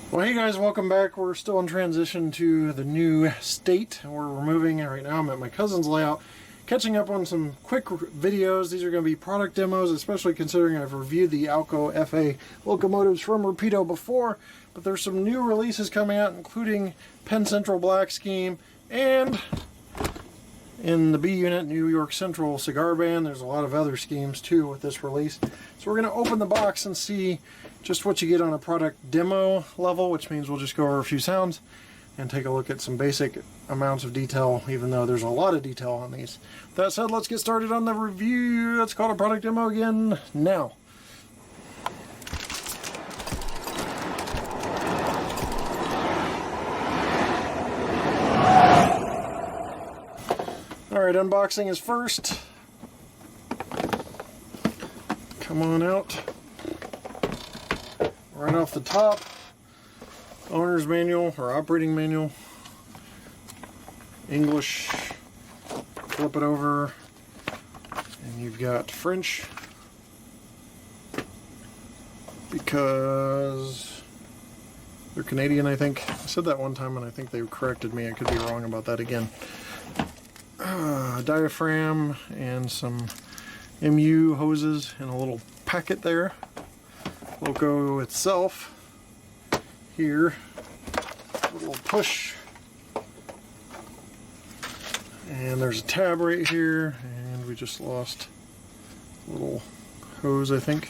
Well, hey guys, welcome back. We're still in transition to the new state. We're removing it right now. I'm at my cousin's layout, catching up on some quick videos. These are going to be product demos, especially considering I've reviewed the Alco FA locomotives from Rapido before, but there's some new releases coming out, including Penn Central Black Scheme, and in the B unit, New York Central Cigar Band. There's a lot of other schemes too with this release. So we're going to open the box and see just what you get on a product demo level, which means we'll just go over a few sounds and take a look at some basic amounts of detail, even though there's a lot of detail on these. With that said, let's get started on the review. Let's call it a product demo again now. Alright, unboxing is first. Come on out. Right off the top, owner's manual or operating manual, English. Flip it over, and you've got French, because they're Canadian, I think. I said that one time and I think they corrected me. I could be wrong about that again. Diaphragm and some MU hoses in a little packet there. Loco itself here, a little push, and there's a tab right here, and we just lost a little hose, I think.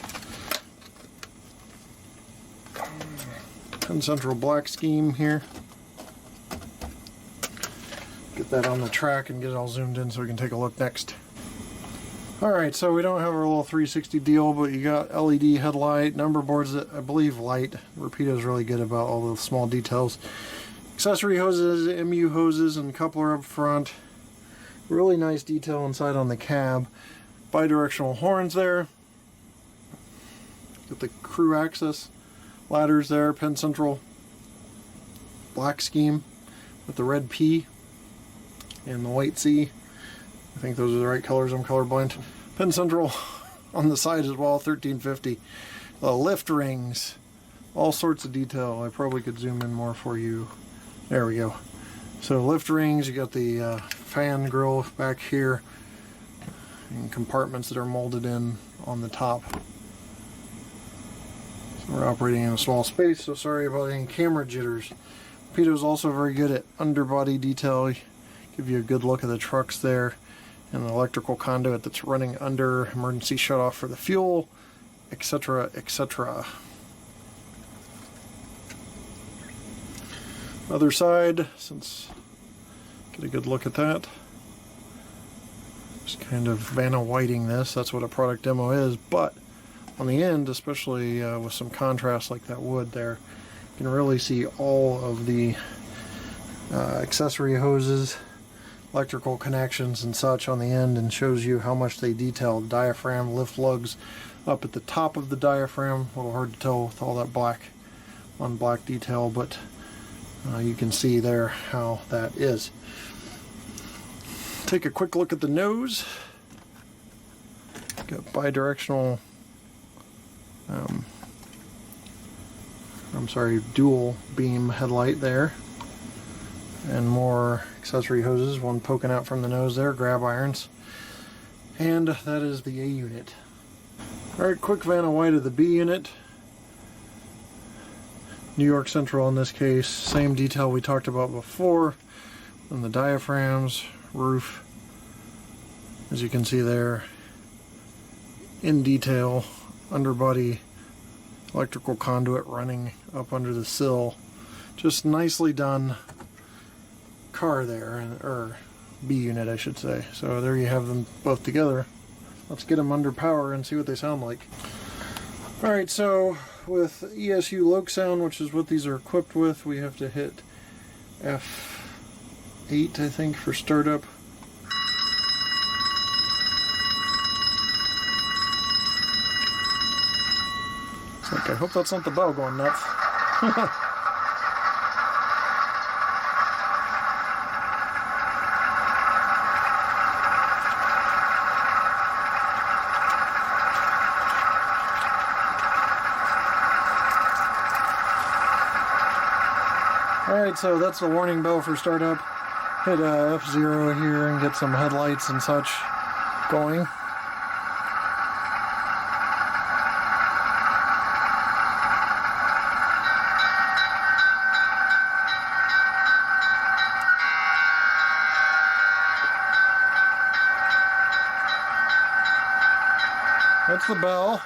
Penn Central Black Scheme here. Get that on the track and get it all zoomed in so we can take a look next. Alright, so we don't have our little 360 deal, but you got LED headlight, number boards that I believe light. Rapido's really good about all the small details. Accessory hoses, MU hoses, and coupler up front. Really nice detail inside on the cab. Bi-directional horns there. Got the crew access ladders there, Penn Central Black Scheme with the red P and the white C. I think those are the right colors. I'm colorblind. Penn Central on the side as well, 1350. Lift rings, all sorts of detail. I probably could zoom in more for you. There we go. So lift rings, you got the fan grill back here, and compartments that are molded in on the top. So we're operating in a small space, so sorry about any camera jitters. Rapido's also very good at underbody detail. Give you a good look at the trucks there. And the electrical conduit that's running under, emergency shutoff for the fuel, etc., etc. Other side, get a good look at that. Just kind of Vanna Whiting this, that's what a product demo is, but on the end, especially with some contrast like that wood there, you can really see all of the accessory hoses, electrical connections and such on the end, and shows you how much they detail diaphragm, lift lugs up at the top of the diaphragm. A little hard to tell with all that black on black detail, but you can see there how that is. Take a quick look at the nose. Got bi-directional, dual beam headlight there, and more accessory hoses, one poking out from the nose there, grab irons, and that is the A unit. Alright, quick Vanna White of the B unit. New York Central in this case, same detail we talked about before, and the diaphragms, roof, as you can see there, in detail, underbody, electrical conduit running up under the sill. Just nicely done car there, or B unit I should say. So there you have them both together. Let's get them under power and see what they sound like. Alright, so with ESU Loc sound, which is what these are equipped with, we have to hit F8 I think for startup. It's like, I hope that's not the bell going nuts. Alright, so that's the warning bell for startup. Hit F0 here and get some headlights and such going. That's the bell.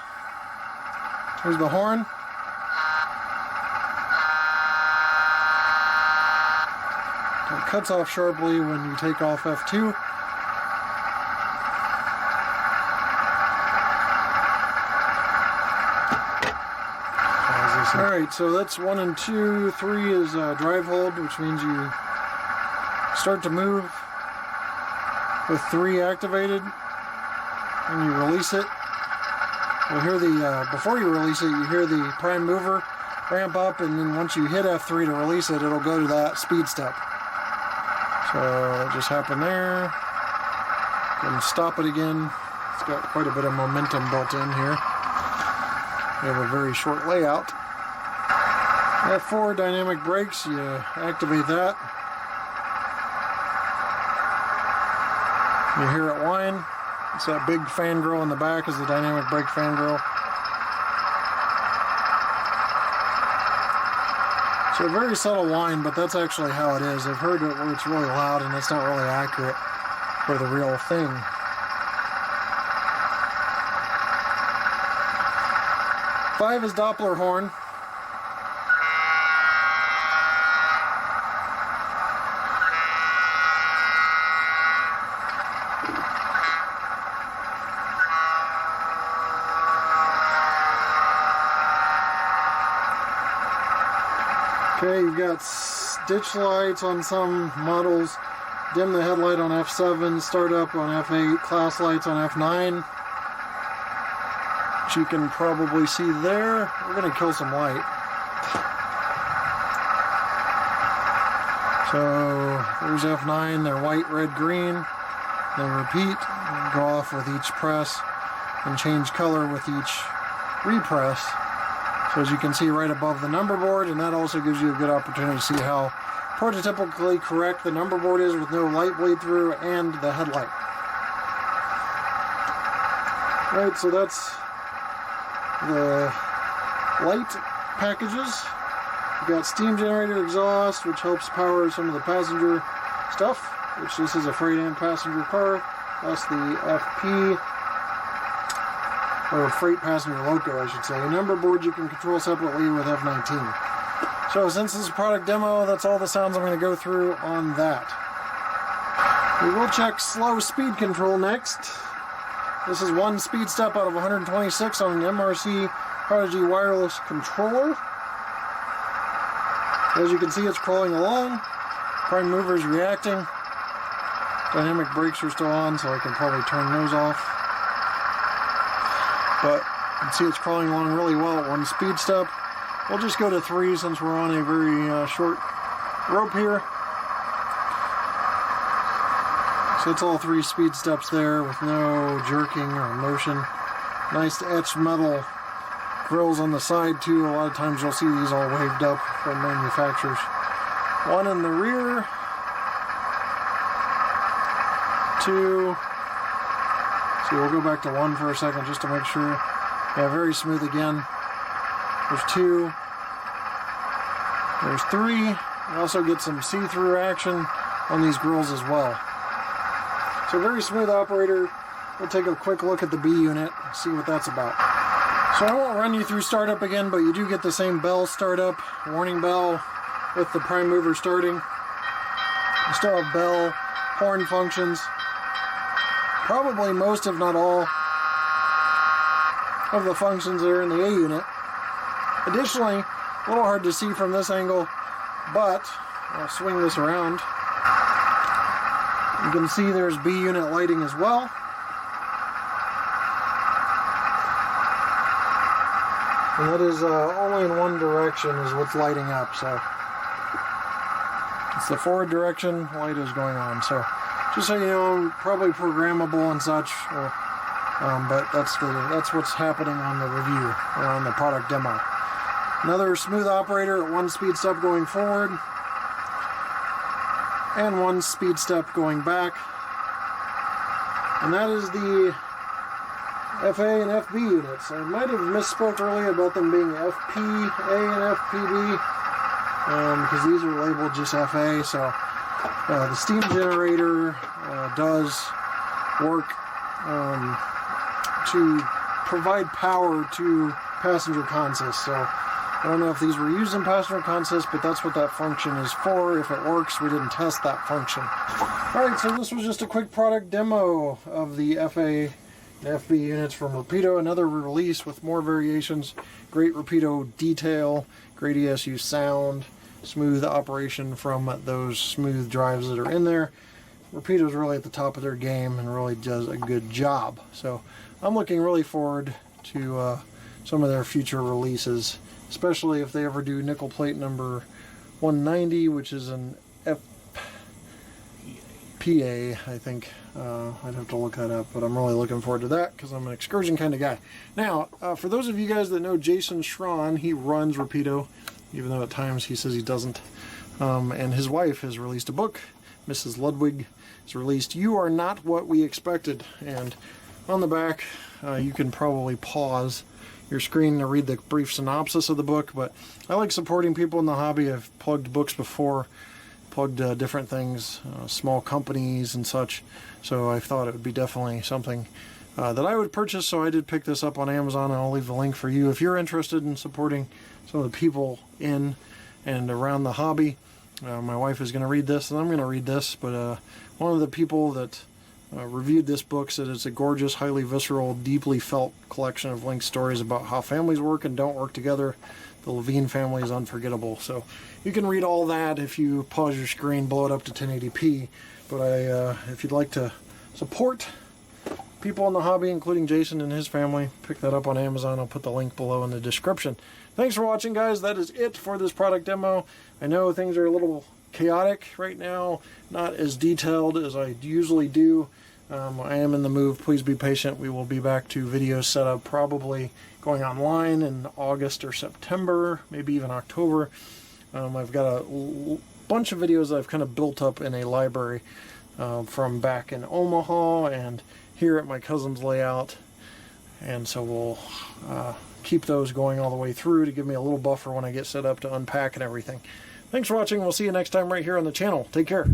Here's the horn. It cuts off sharply when you take off F2. Alright, so that's 1 and 2. 3 is drive hold, which means you start to move with 3 activated and you release it. You'll hear the, before you release it, you hear the prime mover ramp up, and then once you hit F3 to release it, it'll go to that speed step. So it just happened there. And stop it again. It's got quite a bit of momentum built in here. We have a very short layout. F4 dynamic brakes, you activate that. You hear it whine. It's that big fan grill in the back is the dynamic brake fan grill. So a very subtle whine, but that's actually how it is. I've heard it where it's really loud and it's not really accurate for the real thing. Five is Doppler horn. Okay, you've got ditch lights on some models, dim the headlight on F7, start up on F8, class lights on F9, which you can probably see there. We're going to kill some light. So there's F9, they're white, red, green. They repeat, go off with each press, and change color with each repress. So as you can see right above the number board, and that also gives you a good opportunity to see how prototypically correct the number board is with no light bleed through and the headlight. Right, so that's the light packages. You've got steam generator exhaust, which helps power some of the passenger stuff, which this is a freight and passenger car. That's the FP. Or freight passenger loco, I should say. A number board you can control separately with F19. So since this is a product demo, that's all the sounds I'm going to go through on that. We will check slow speed control next. This is 1 speed step out of 126 on an MRC Prodigy wireless controller. As you can see, it's crawling along. Prime mover is reacting. Dynamic brakes are still on, so I can probably turn those off. But you can see it's crawling along really well at 1 speed step. We'll just go to 3 since we're on a very short rope here. So it's all 3 speed steps there with no jerking or motion. Nice etched metal grills on the side too. A lot of times you'll see these all waved up from manufacturers. 1 in the rear. 2. So we'll go back to 1 for a second just to make sure. Yeah, very smooth again. There's 2. There's 3. You also get some see-through action on these grills as well. So very smooth operator. We'll take a quick look at the B unit, see what that's about. So I won't run you through startup again, but you do get the same bell startup, warning bell with the prime mover starting. You still have bell, horn functions. Probably most, if not all, of the functions that are in the A unit. Additionally, a little hard to see from this angle, but I'll swing this around. You can see there's B unit lighting as well. And that is only in one direction is what's lighting up, so it's the forward direction, light is going on. So just so you know, probably programmable and such, but that's what's happening on the review, or on the product demo. Another smooth operator at 1 speed step going forward. and one speed step going back. And that is the FA and FB units. I might have misspoke earlier about them being FPA and FPB, because these are labeled just FA. So the steam generator does work to provide power to passenger consists. So I don't know if these were used in passenger consists, but that's what that function is for. If it works, we didn't test that function. Alright, so this was just a quick product demo of the FA and FB units from Rapido. Another release with more variations. Great Rapido detail, great ESU sound, smooth operation from those smooth drives that are in there. Rapido's really at the top of their game and really does a good job. So I'm looking really forward to some of their future releases, especially if they ever do nickel plate number 190, which is an FPA, I think. I'd have to look that up, but I'm really looking forward to that because I'm an excursion kind of guy. Now, for those of you guys that know Jason Schron, he runs Rapido, even though at times he says he doesn't. And his wife has released a book. Mrs. Ludwig has released You Are Not What We Expected. And on the back, you can probably pause your screen to read the brief synopsis of the book, but I like supporting people in the hobby. I've plugged books before, plugged different things, small companies and such, so I thought it would be definitely something that I would purchase, so I did pick this up on Amazon, and I'll leave the link for you if you're interested in supporting some of the people in and around the hobby. My wife is going to read this, and I'm going to read this, but one of the people that reviewed this book said it's a gorgeous, highly visceral, deeply felt collection of linked stories about how families work and don't work together. The Levine family is unforgettable. So you can read all that if you pause your screen, blow it up to 1080p. But if you'd like to support people in the hobby, including Jason and his family, pick that up on Amazon. I'll put the link below in the description. Thanks for watching, guys. That is it for this product demo. I know things are a little chaotic right now, not as detailed as I usually do. I am in the move. Please be patient. We will be back to videos set up probably going online in August or September, maybe even October. I've got a bunch of videos I've kind of built up in a library from back in Omaha and here at my cousin's layout, and so we'll keep those going all the way through to give me a little buffer when I get set up to unpack and everything. Thanks for watching. We'll see you next time right here on the channel. Take care.